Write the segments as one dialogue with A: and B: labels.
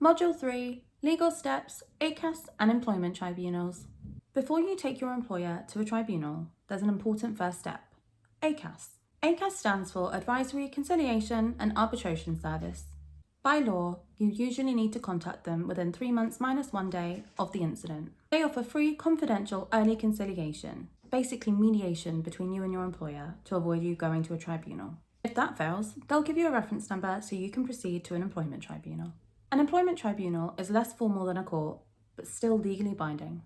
A: Module 3, Legal Steps, ACAS and Employment Tribunals. Before you take your employer to a tribunal, there's an important first step, ACAS. ACAS stands for Advisory, Conciliation and Arbitration Service. By law, you usually need to contact them within 3 months minus 1 day of the incident. They offer free, confidential, early conciliation, basically mediation between you and your employer to avoid you going to a tribunal. If that fails, they'll give you a reference number so you can proceed to an employment tribunal. An employment tribunal is less formal than a court, but still legally binding.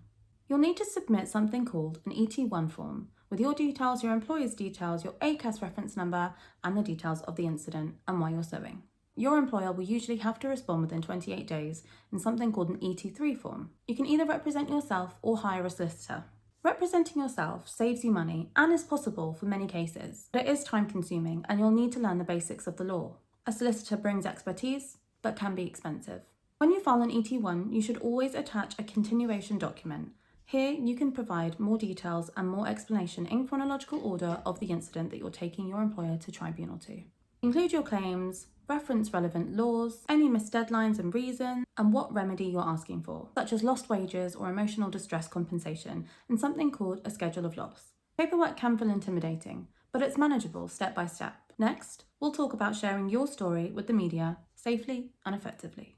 A: You'll need to submit something called an ET1 form with your details, your employer's details, your ACAS reference number, and the details of the incident and why you're suing. Your employer will usually have to respond within 28 days in something called an ET3 form. You can either represent yourself or hire a solicitor. Representing yourself saves you money and is possible for many cases, but it is time-consuming and you'll need to learn the basics of the law. A solicitor brings expertise, but can be expensive. When you file an ET1, you should always attach a continuation document. Here, you can provide more details and more explanation in chronological order of the incident that you're taking your employer to tribunal to. Include your claims, reference relevant laws, any missed deadlines and reason, and what remedy you're asking for, such as lost wages or emotional distress compensation, and something called a schedule of loss. Paperwork can feel intimidating, but it's manageable step by step. Next, we'll talk about sharing your story with the media safely and effectively.